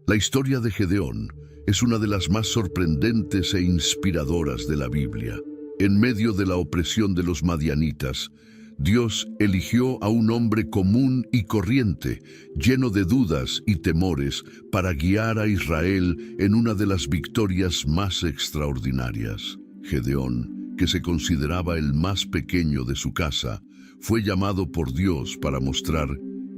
La historia de Gedeón es una de las más sorprendentes e inspiradoras de la Biblia. En medio de la opresión de los madianitas, Dios eligió a un hombre común y corriente, lleno de dudas y temores, para guiar a Israel en una de las victorias más extraordinarias. Gedeón, que se consideraba el más pequeño de su casa, fue llamado por Dios para mostrar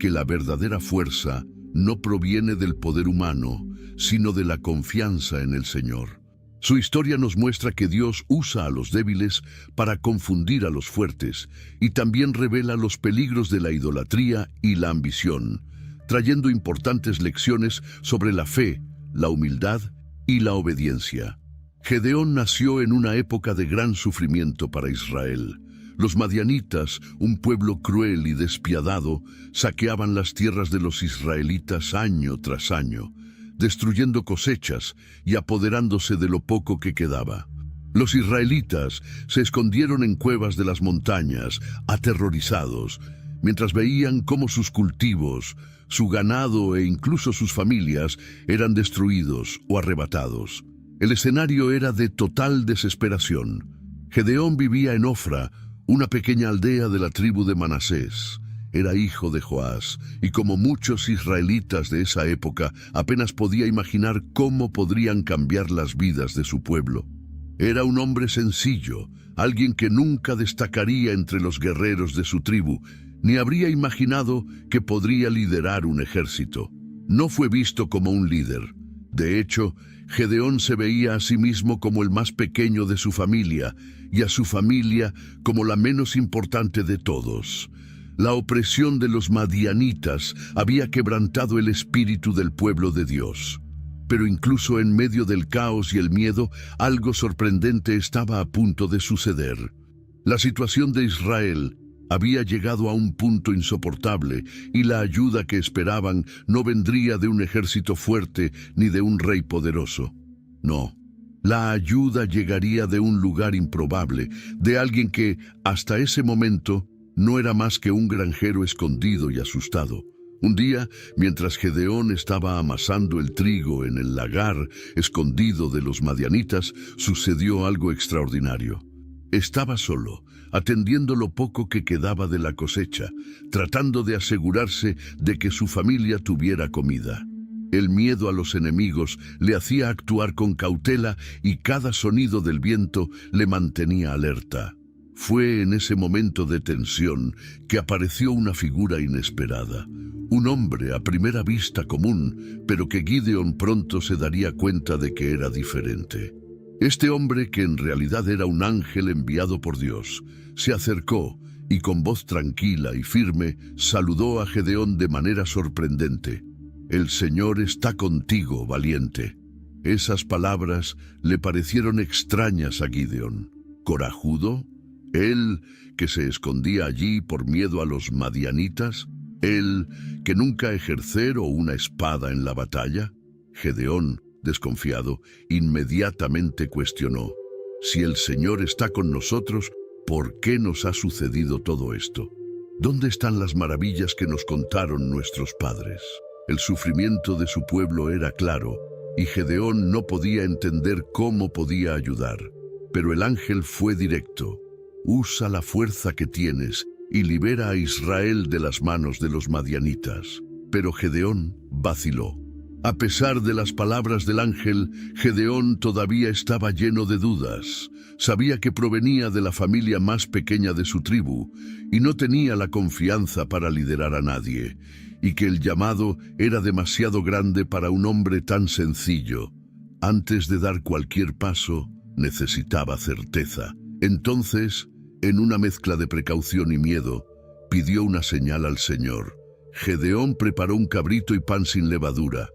que la verdadera fuerza no proviene del poder humano, sino de la confianza en el Señor. Su historia nos muestra que Dios usa a los débiles para confundir a los fuertes y también revela los peligros de la idolatría y la ambición, trayendo importantes lecciones sobre la fe, la humildad y la obediencia. Gedeón nació en una época de gran sufrimiento para Israel. Los madianitas, un pueblo cruel y despiadado, saqueaban las tierras de los israelitas año tras año, destruyendo cosechas y apoderándose de lo poco que quedaba. Los israelitas se escondieron en cuevas de las montañas, aterrorizados, mientras veían cómo sus cultivos, su ganado e incluso sus familias eran destruidos o arrebatados. El escenario era de total desesperación. Gedeón vivía en Ofra, una pequeña aldea de la tribu de Manasés. Era hijo de Joás, y como muchos israelitas de esa época, apenas podía imaginar cómo podrían cambiar las vidas de su pueblo. Era un hombre sencillo, alguien que nunca destacaría entre los guerreros de su tribu, ni habría imaginado que podría liderar un ejército. No fue visto como un líder. De hecho, Gedeón se veía a sí mismo como el más pequeño de su familia, y a su familia como la menos importante de todos. La opresión de los madianitas había quebrantado el espíritu del pueblo de Dios. Pero incluso en medio del caos y el miedo, algo sorprendente estaba a punto de suceder. La situación de Israel había llegado a un punto insoportable, y la ayuda que esperaban no vendría de un ejército fuerte ni de un rey poderoso. No, la ayuda llegaría de un lugar improbable, de alguien que, hasta ese momento, no era más que un granjero escondido y asustado. Un día, mientras Gedeón estaba amasando el trigo en el lagar escondido de los madianitas, sucedió algo extraordinario. Estaba solo, atendiendo lo poco que quedaba de la cosecha, tratando de asegurarse de que su familia tuviera comida. El miedo a los enemigos le hacía actuar con cautela y cada sonido del viento le mantenía alerta. Fue en ese momento de tensión que apareció una figura inesperada. Un hombre a primera vista común, pero que Gideón pronto se daría cuenta de que era diferente. Este hombre, que en realidad era un ángel enviado por Dios, se acercó y con voz tranquila y firme saludó a Gedeón de manera sorprendente. «El Señor está contigo, valiente». Esas palabras le parecieron extrañas a Gideón. ¿Corajudo? ¿Él que se escondía allí por miedo a los madianitas? ¿Él que nunca ejerció una espada en la batalla? Gedeón, desconfiado, inmediatamente cuestionó: «Si el Señor está con nosotros, ¿por qué nos ha sucedido todo esto? ¿Dónde están las maravillas que nos contaron nuestros padres?» El sufrimiento de su pueblo era claro, y Gedeón no podía entender cómo podía ayudar. Pero el ángel fue directo: «Usa la fuerza que tienes y libera a Israel de las manos de los madianitas». Pero Gedeón vaciló. A pesar de las palabras del ángel, Gedeón todavía estaba lleno de dudas. Sabía que provenía de la familia más pequeña de su tribu y no tenía la confianza para liderar a nadie, y que el llamado era demasiado grande para un hombre tan sencillo. Antes de dar cualquier paso, necesitaba certeza. Entonces, en una mezcla de precaución y miedo, pidió una señal al Señor. Gedeón preparó un cabrito y pan sin levadura,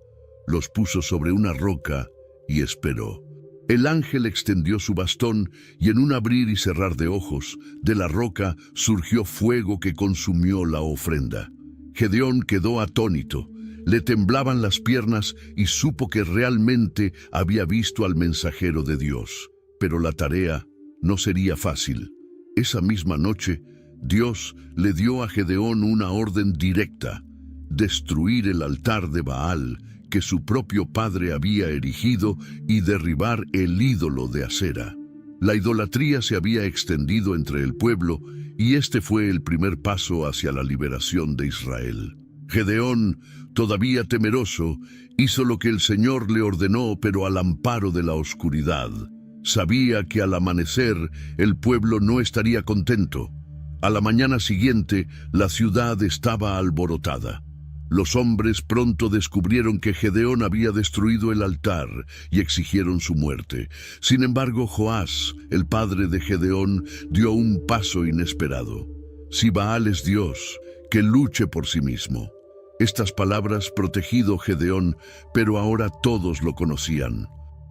los puso sobre una roca y esperó. El ángel extendió su bastón y en un abrir y cerrar de ojos, de la roca surgió fuego que consumió la ofrenda. Gedeón quedó atónito, le temblaban las piernas y supo que realmente había visto al mensajero de Dios. Pero la tarea no sería fácil. Esa misma noche, Dios le dio a Gedeón una orden directa: destruir el altar de Baal que su propio padre había erigido y derribar el ídolo de Asera. La idolatría se había extendido entre el pueblo y este fue el primer paso hacia la liberación de Israel. Gedeón, todavía temeroso, hizo lo que el Señor le ordenó, pero al amparo de la oscuridad. Sabía que al amanecer el pueblo no estaría contento. A la mañana siguiente, la ciudad estaba alborotada. Los hombres pronto descubrieron que Gedeón había destruido el altar y exigieron su muerte. Sin embargo, Joás, el padre de Gedeón, dio un paso inesperado. Si Baal es Dios, que luche por sí mismo. Estas palabras protegido Gedeón, pero ahora todos lo conocían.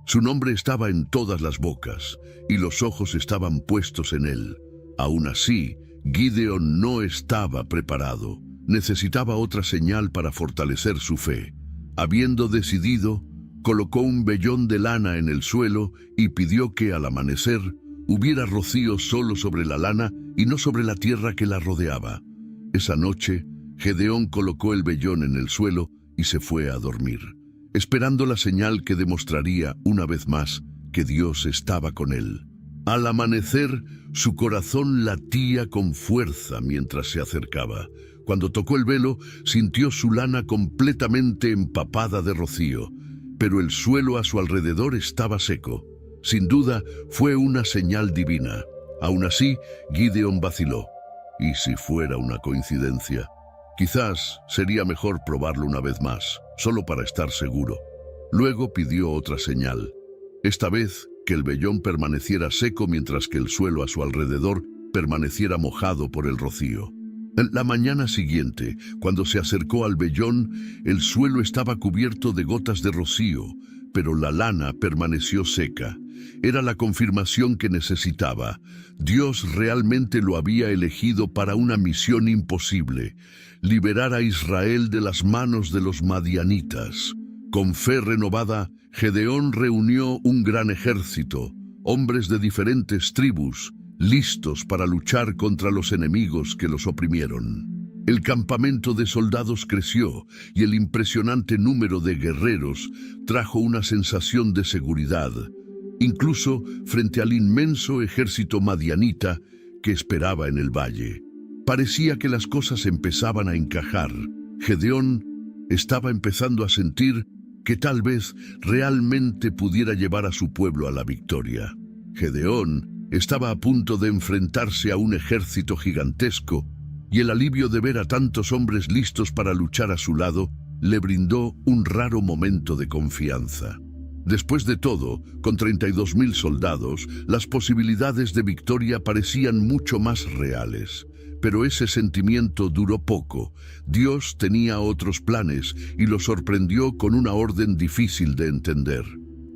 Su nombre estaba en todas las bocas y los ojos estaban puestos en él. Aún así, Gideón no estaba preparado. Necesitaba otra señal para fortalecer su fe. Habiendo decidido, colocó un vellón de lana en el suelo y pidió que al amanecer hubiera rocío solo sobre la lana y no sobre la tierra que la rodeaba. Esa noche, Gedeón colocó el vellón en el suelo y se fue a dormir, esperando la señal que demostraría una vez más que Dios estaba con él. Al amanecer, su corazón latía con fuerza mientras se acercaba. Cuando tocó el velo, sintió su lana completamente empapada de rocío, pero el suelo a su alrededor estaba seco. Sin duda, fue una señal divina. Aún así, Gideón vaciló. ¿Y si fuera una coincidencia? Quizás sería mejor probarlo una vez más, solo para estar seguro. Luego pidió otra señal. Esta vez, que el vellón permaneciera seco mientras que el suelo a su alrededor permaneciera mojado por el rocío. La mañana siguiente, cuando se acercó al vellón, el suelo estaba cubierto de gotas de rocío, pero la lana permaneció seca. Era la confirmación que necesitaba. Dios realmente lo había elegido para una misión imposible: liberar a Israel de las manos de los madianitas. Con fe renovada, Gedeón reunió un gran ejército, hombres de diferentes tribus, listos para luchar contra los enemigos que los oprimieron. El campamento de soldados creció y el impresionante número de guerreros trajo una sensación de seguridad, incluso frente al inmenso ejército madianita que esperaba en el valle. Parecía que las cosas empezaban a encajar. Gedeón estaba empezando a sentir que tal vez realmente pudiera llevar a su pueblo a la victoria. Gedeón estaba a punto de enfrentarse a un ejército gigantesco, y el alivio de ver a tantos hombres listos para luchar a su lado le brindó un raro momento de confianza. Después de todo, con 32.000 soldados, las posibilidades de victoria parecían mucho más reales. Pero ese sentimiento duró poco. Dios tenía otros planes y lo sorprendió con una orden difícil de entender.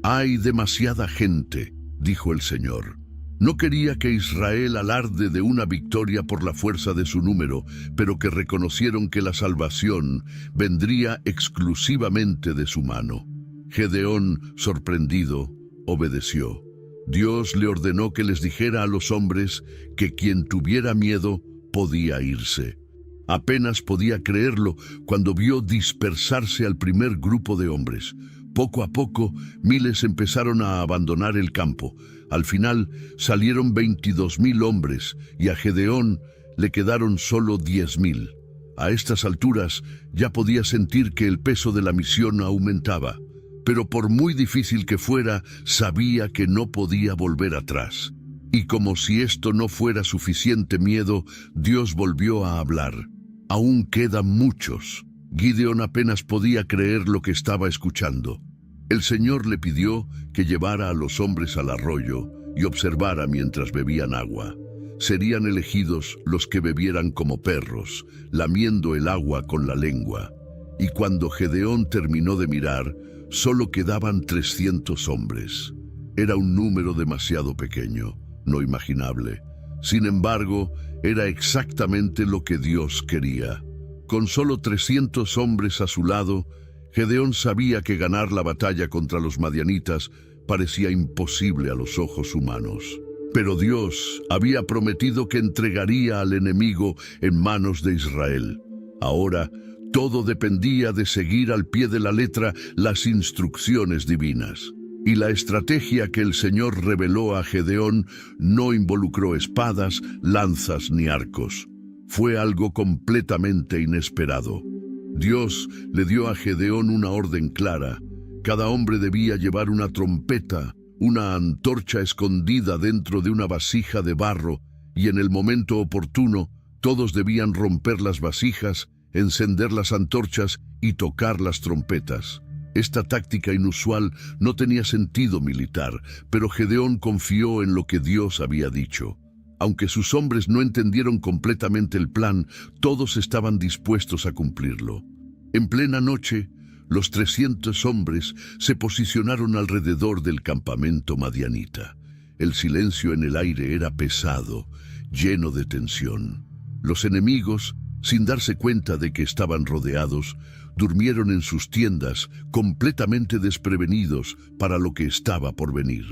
«Hay demasiada gente», dijo el Señor. No quería que Israel alarde de una victoria por la fuerza de su número, pero que reconocieron que la salvación vendría exclusivamente de su mano. Gedeón, sorprendido, obedeció. Dios le ordenó que les dijera a los hombres que quien tuviera miedo podía irse. Apenas podía creerlo cuando vio dispersarse al primer grupo de hombres. Poco a poco, miles empezaron a abandonar el campo. Al final, salieron 22.000 hombres y a Gedeón le quedaron solo 10.000. A estas alturas, ya podía sentir que el peso de la misión aumentaba. Pero por muy difícil que fuera, sabía que no podía volver atrás. Y como si esto no fuera suficiente miedo, Dios volvió a hablar. «Aún quedan muchos». Gideón apenas podía creer lo que estaba escuchando. El Señor le pidió que llevara a los hombres al arroyo y observara mientras bebían agua. Serían elegidos los que bebieran como perros, lamiendo el agua con la lengua. Y cuando Gedeón terminó de mirar, solo quedaban 300 hombres. Era un número demasiado pequeño, no imaginable. Sin embargo, era exactamente lo que Dios quería. Con solo 300 hombres a su lado, Gedeón sabía que ganar la batalla contra los madianitas parecía imposible a los ojos humanos. Pero Dios había prometido que entregaría al enemigo en manos de Israel. Ahora, Todo dependía de seguir al pie de la letra las instrucciones divinas. Y la estrategia que el Señor reveló a Gedeón no involucró espadas, lanzas ni arcos. Fue algo completamente inesperado. Dios le dio a Gedeón una orden clara. Cada hombre debía llevar una trompeta, una antorcha escondida dentro de una vasija de barro, y en el momento oportuno, todos debían romper las vasijas, encender las antorchas y tocar las trompetas. Esta táctica inusual no tenía sentido militar, pero Gedeón confió en lo que Dios había dicho. Aunque sus hombres no entendieron completamente el plan, todos estaban dispuestos a cumplirlo. En plena noche, los 300 hombres se posicionaron alrededor del campamento madianita. El silencio en el aire era pesado, lleno de tensión. Los enemigos, sin darse cuenta de que estaban rodeados, durmieron en sus tiendas, completamente desprevenidos para lo que estaba por venir.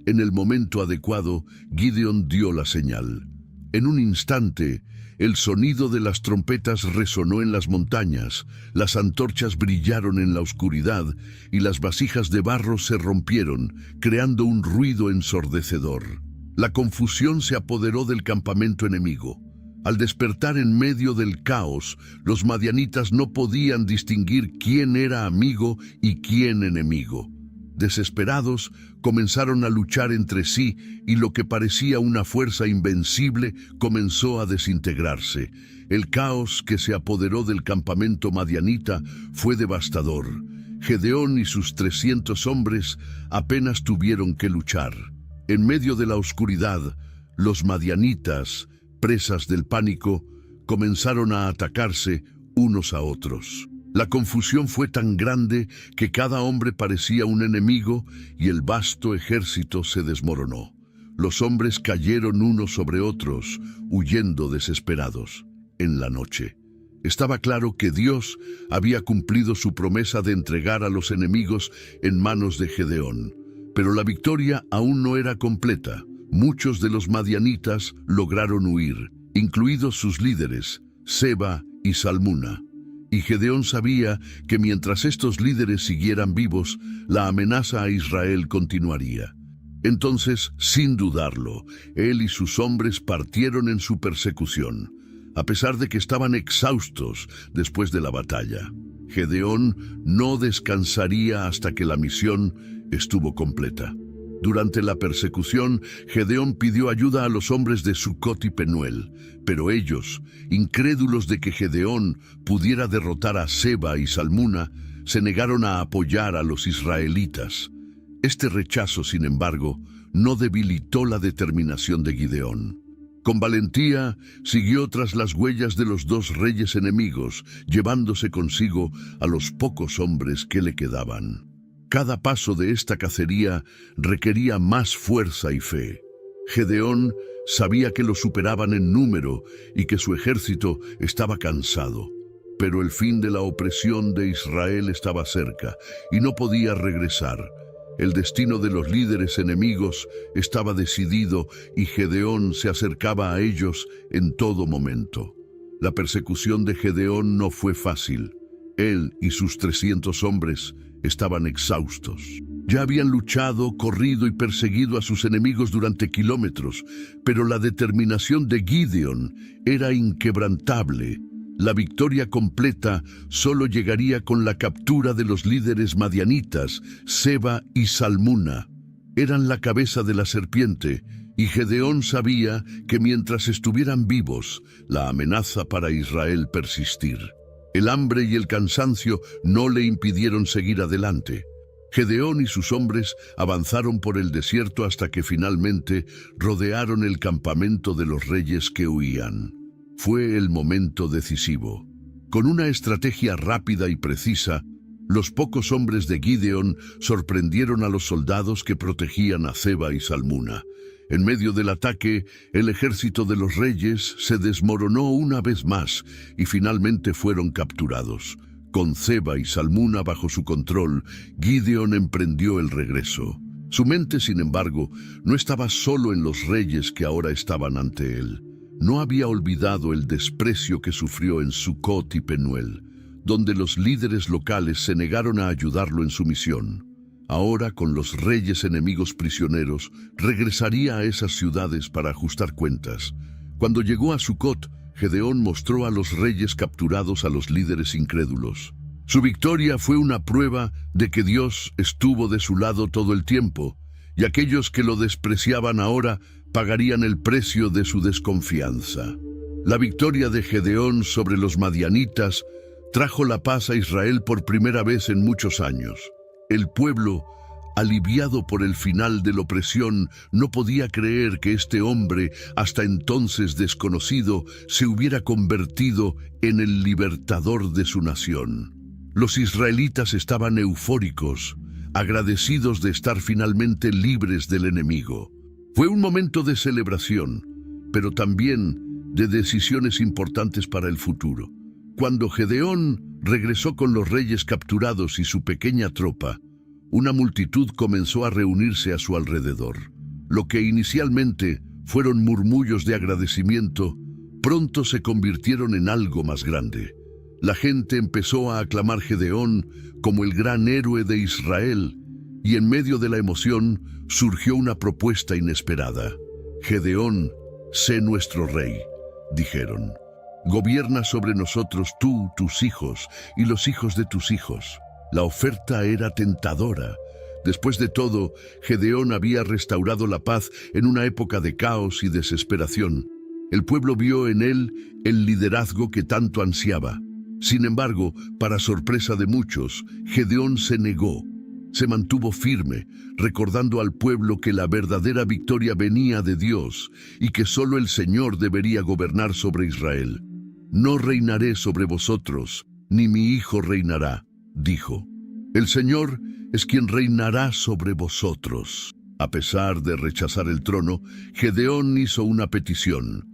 En el momento adecuado, Gideón dio la señal. En un instante, el sonido de las trompetas resonó en las montañas, las antorchas brillaron en la oscuridad y las vasijas de barro se rompieron, creando un ruido ensordecedor. La confusión se apoderó del campamento enemigo. Al despertar en medio del caos, los madianitas no podían distinguir quién era amigo y quién enemigo. Desesperados, comenzaron a luchar entre sí y lo que parecía una fuerza invencible comenzó a desintegrarse. El caos que se apoderó del campamento madianita fue devastador. Gedeón y sus 300 hombres apenas tuvieron que luchar. En medio de la oscuridad, los madianitas, presas del pánico, comenzaron a atacarse unos a otros. La confusión fue tan grande que cada hombre parecía un enemigo y el vasto ejército se desmoronó. Los hombres cayeron unos sobre otros, huyendo desesperados. En la noche, estaba claro que Dios había cumplido su promesa de entregar a los enemigos en manos de Gedeón. Pero la victoria aún no era completa. Muchos de los madianitas lograron huir, incluidos sus líderes, Seba y Salmuna. Y Gedeón sabía que mientras estos líderes siguieran vivos, la amenaza a Israel continuaría. Entonces, sin dudarlo, él y sus hombres partieron en su persecución, a pesar de que estaban exhaustos después de la batalla. Gedeón no descansaría hasta que la misión estuvo completa. Durante la persecución, Gedeón pidió ayuda a los hombres de Sucot y Penuel, pero ellos, incrédulos de que Gedeón pudiera derrotar a Seba y Salmuna, se negaron a apoyar a los israelitas. Este rechazo, sin embargo, no debilitó la determinación de Gideón. Con valentía, siguió tras las huellas de los dos reyes enemigos, llevándose consigo a los pocos hombres que le quedaban. Cada paso de esta cacería requería más fuerza y fe. Gedeón sabía que lo superaban en número y que su ejército estaba cansado. Pero el fin de la opresión de Israel estaba cerca y no podía regresar. El destino de los líderes enemigos estaba decidido y Gedeón se acercaba a ellos en todo momento. La persecución de Gedeón no fue fácil. Él y sus 300 hombres estaban exhaustos. Ya habían luchado, corrido y perseguido a sus enemigos durante kilómetros, pero la determinación de Gideón era inquebrantable. La victoria completa solo llegaría con la captura de los líderes madianitas, Seba y Salmuna. Eran la cabeza de la serpiente, y Gedeón sabía que mientras estuvieran vivos, la amenaza para Israel persistir. El hambre y el cansancio no le impidieron seguir adelante. Gedeón y sus hombres avanzaron por el desierto hasta que finalmente rodearon el campamento de los reyes que huían. Fue el momento decisivo. Con una estrategia rápida y precisa, los pocos hombres de Gideón sorprendieron a los soldados que protegían a Seba y Salmuna. En medio del ataque, el ejército de los reyes se desmoronó una vez más y finalmente fueron capturados. Con Seba y Salmuna bajo su control, Gideón emprendió el regreso. Su mente, sin embargo, no estaba solo en los reyes que ahora estaban ante él. No había olvidado el desprecio que sufrió en Sucot y Penuel. donde los líderes locales se negaron a ayudarlo en su misión. Ahora, con los reyes enemigos prisioneros, regresaría a esas ciudades para ajustar cuentas. Cuando llegó a Sucot, Gedeón mostró a los reyes capturados a los líderes incrédulos. Su victoria fue una prueba de que Dios estuvo de su lado todo el tiempo, y aquellos que lo despreciaban ahora pagarían el precio de su desconfianza. La victoria de Gedeón sobre los madianitas trajo la paz a Israel por primera vez en muchos años. El pueblo, aliviado por el final de la opresión, no podía creer que este hombre, hasta entonces desconocido, se hubiera convertido en el libertador de su nación. Los israelitas estaban eufóricos, agradecidos de estar finalmente libres del enemigo. Fue un momento de celebración, pero también de decisiones importantes para el futuro. Cuando Gedeón regresó con los reyes capturados y su pequeña tropa, una multitud comenzó a reunirse a su alrededor. Lo que inicialmente fueron murmullos de agradecimiento, pronto se convirtieron en algo más grande. La gente empezó a aclamar a Gedeón como el gran héroe de Israel, y en medio de la emoción surgió una propuesta inesperada. Gedeón, sé nuestro rey, dijeron. Gobierna sobre nosotros tú, tus hijos y los hijos de tus hijos. La oferta era tentadora. Después de todo, Gedeón había restaurado la paz en una época de caos y desesperación. El pueblo vio en él el liderazgo que tanto ansiaba. Sin embargo, para sorpresa de muchos, Gedeón se negó. Se mantuvo firme, recordando al pueblo que la verdadera victoria venía de Dios y que solo el Señor debería gobernar sobre Israel. No reinaré sobre vosotros, ni mi hijo reinará, dijo. El Señor es quien reinará sobre vosotros. A pesar de rechazar el trono, Gedeón hizo una petición.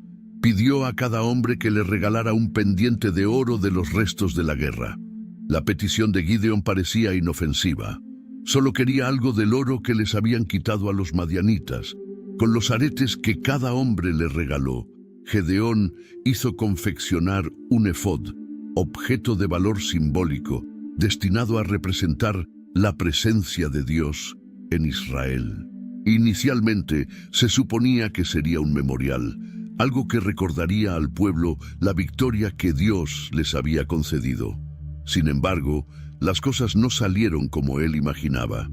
Pidió a cada hombre que le regalara un pendiente de oro de los restos de la guerra. La petición de Gideón parecía inofensiva. Solo quería algo del oro que les habían quitado a los madianitas. Con los aretes que cada hombre le regaló, Gedeón hizo confeccionar un efod, objeto de valor simbólico, destinado a representar la presencia de Dios en Israel. Inicialmente se suponía que sería un memorial, algo que recordaría al pueblo la victoria que Dios les había concedido. Sin embargo, las cosas no salieron como él imaginaba.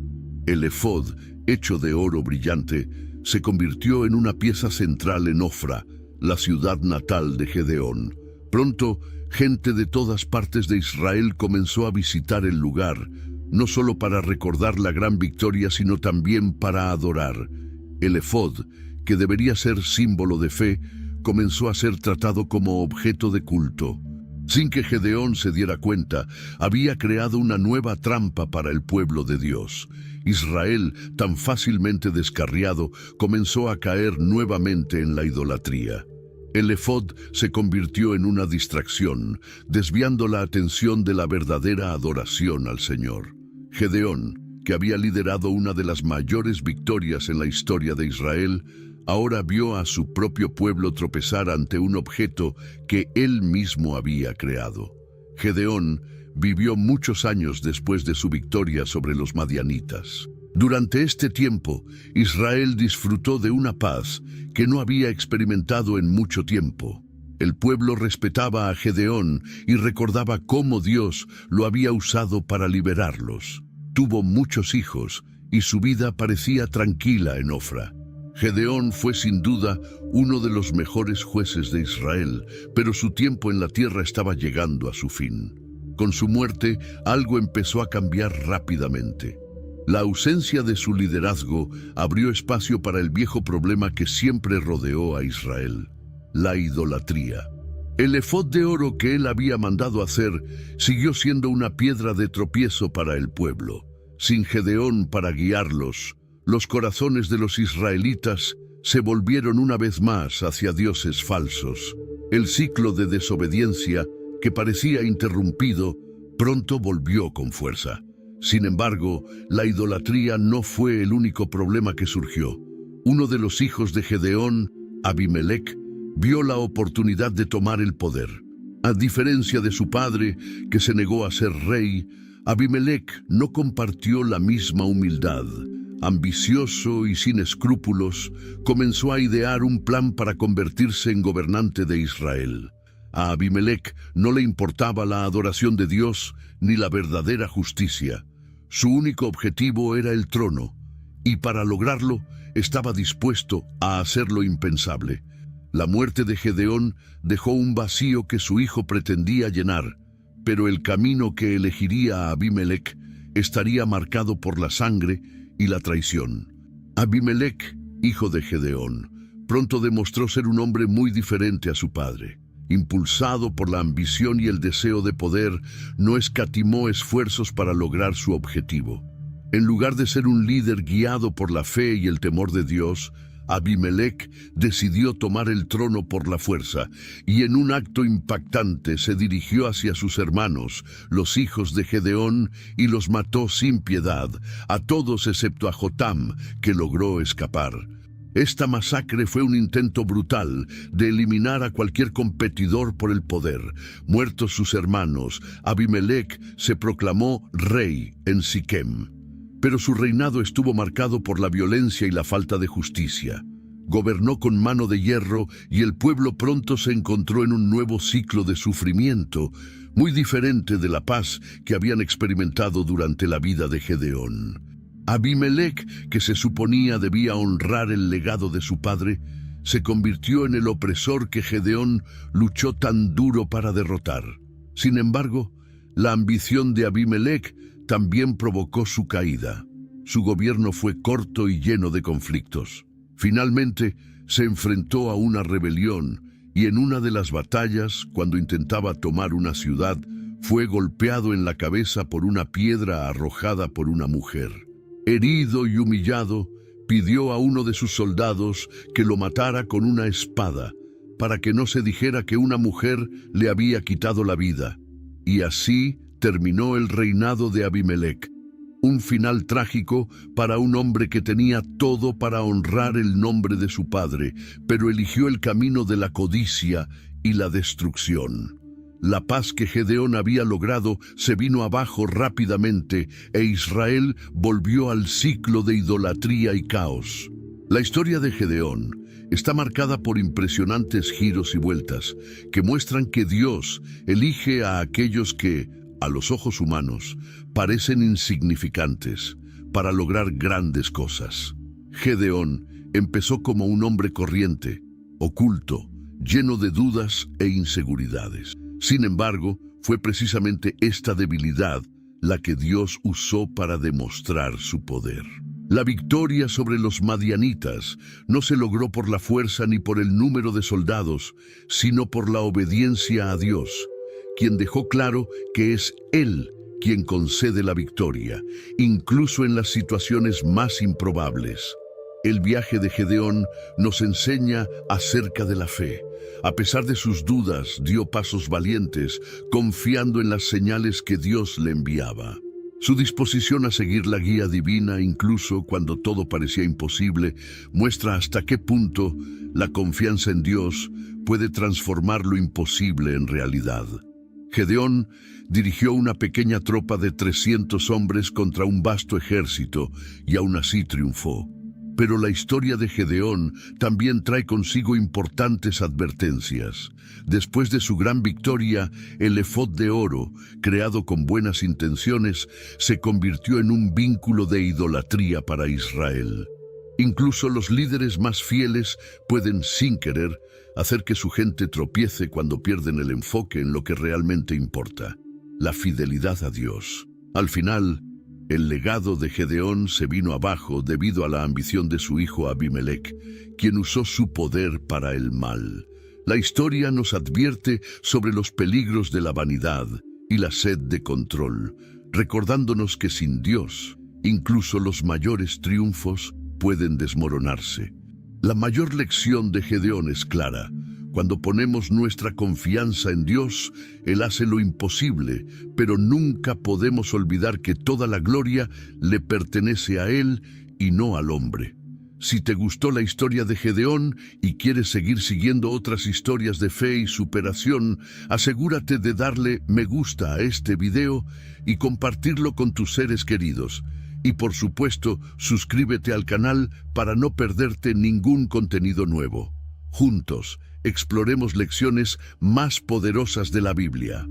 El efod, hecho de oro brillante, se convirtió en una pieza central en Ofra, la ciudad natal de Gedeón. Pronto, gente de todas partes de Israel comenzó a visitar el lugar, no solo para recordar la gran victoria, sino también para adorar. El efod, que debería ser símbolo de fe, comenzó a ser tratado como objeto de culto. Sin que Gedeón se diera cuenta, había creado una nueva trampa para el pueblo de Dios. Israel, tan fácilmente descarriado, comenzó a caer nuevamente en la idolatría. El efod se convirtió en una distracción, desviando la atención de la verdadera adoración al Señor. Gedeón, que había liderado una de las mayores victorias en la historia de Israel, ahora vio a su propio pueblo tropezar ante un objeto que él mismo había creado. Gedeón vivió muchos años después de su victoria sobre los madianitas. Durante este tiempo, Israel disfrutó de una paz que no había experimentado en mucho tiempo. El pueblo respetaba a Gedeón y recordaba cómo Dios lo había usado para liberarlos. Tuvo muchos hijos y su vida parecía tranquila en Ofra. Gedeón fue sin duda uno de los mejores jueces de Israel, pero su tiempo en la tierra estaba llegando a su fin. Con su muerte, algo empezó a cambiar rápidamente. La ausencia de su liderazgo abrió espacio para el viejo problema que siempre rodeó a Israel: la idolatría. El efod de oro que él había mandado hacer siguió siendo una piedra de tropiezo para el pueblo. Sin Gedeón para guiarlos, los corazones de los israelitas se volvieron una vez más hacia dioses falsos. El ciclo de desobediencia, que parecía interrumpido, pronto volvió con fuerza. Sin embargo, la idolatría no fue el único problema que surgió. Uno de los hijos de Gedeón, Abimelec, vio la oportunidad de tomar el poder. A diferencia de su padre, que se negó a ser rey, Abimelec no compartió la misma humildad. Ambicioso y sin escrúpulos, comenzó a idear un plan para convertirse en gobernante de Israel. A Abimelec no le importaba la adoración de Dios ni la verdadera justicia. Su único objetivo era el trono, y para lograrlo estaba dispuesto a hacer lo impensable. La muerte de Gedeón dejó un vacío que su hijo pretendía llenar, pero el camino que elegiría Abimelec estaría marcado por la sangre y la traición. Abimelec, hijo de Gedeón, pronto demostró ser un hombre muy diferente a su padre. Impulsado por la ambición y el deseo de poder, no escatimó esfuerzos para lograr su objetivo. En lugar de ser un líder guiado por la fe y el temor de Dios, Abimelec decidió tomar el trono por la fuerza y en un acto impactante se dirigió hacia sus hermanos, los hijos de Gedeón, y los mató sin piedad, a todos excepto a Jotam, que logró escapar. Esta masacre fue un intento brutal de eliminar a cualquier competidor por el poder. Muertos sus hermanos, Abimelec se proclamó rey en Siquem. Pero su reinado estuvo marcado por la violencia y la falta de justicia. Gobernó con mano de hierro y el pueblo pronto se encontró en un nuevo ciclo de sufrimiento, muy diferente de la paz que habían experimentado durante la vida de Gedeón. Abimelec, que se suponía debía honrar el legado de su padre, se convirtió en el opresor que Gedeón luchó tan duro para derrotar. Sin embargo, la ambición de Abimelec también provocó su caída. Su gobierno fue corto y lleno de conflictos. Finalmente, se enfrentó a una rebelión y en una de las batallas, cuando intentaba tomar una ciudad, fue golpeado en la cabeza por una piedra arrojada por una mujer. Herido y humillado, pidió a uno de sus soldados que lo matara con una espada, para que no se dijera que una mujer le había quitado la vida. Y así terminó el reinado de Abimelec. Un final trágico para un hombre que tenía todo para honrar el nombre de su padre, pero eligió el camino de la codicia y la destrucción. La paz que Gedeón había logrado se vino abajo rápidamente e Israel volvió al ciclo de idolatría y caos. La historia de Gedeón está marcada por impresionantes giros y vueltas que muestran que Dios elige a aquellos que, a los ojos humanos, parecen insignificantes para lograr grandes cosas. Gedeón empezó como un hombre corriente, oculto, lleno de dudas e inseguridades. Sin embargo, fue precisamente esta debilidad la que Dios usó para demostrar su poder. La victoria sobre los madianitas no se logró por la fuerza ni por el número de soldados, sino por la obediencia a Dios, quien dejó claro que es Él quien concede la victoria, incluso en las situaciones más improbables. El viaje de Gedeón nos enseña acerca de la fe. A pesar de sus dudas, dio pasos valientes, confiando en las señales que Dios le enviaba. Su disposición a seguir la guía divina, incluso cuando todo parecía imposible, muestra hasta qué punto la confianza en Dios puede transformar lo imposible en realidad. Gedeón dirigió una pequeña tropa de 300 hombres contra un vasto ejército y aún así triunfó. Pero la historia de Gedeón también trae consigo importantes advertencias. Después de su gran victoria, el efod de oro, creado con buenas intenciones, se convirtió en un vínculo de idolatría para Israel. Incluso los líderes más fieles pueden, sin querer, hacer que su gente tropiece cuando pierden el enfoque en lo que realmente importa, la fidelidad a Dios. Al final, el legado de Gedeón se vino abajo debido a la ambición de su hijo Abimelec, quien usó su poder para el mal. La historia nos advierte sobre los peligros de la vanidad y la sed de control, recordándonos que sin Dios, incluso los mayores triunfos pueden desmoronarse. La mayor lección de Gedeón es clara. Cuando ponemos nuestra confianza en Dios, Él hace lo imposible, pero nunca podemos olvidar que toda la gloria le pertenece a Él y no al hombre. Si te gustó la historia de Gedeón y quieres seguir siguiendo otras historias de fe y superación, asegúrate de darle me gusta a este video y compartirlo con tus seres queridos. Y por supuesto, suscríbete al canal para no perderte ningún contenido nuevo. Juntos, exploremos lecciones más poderosas de la Biblia.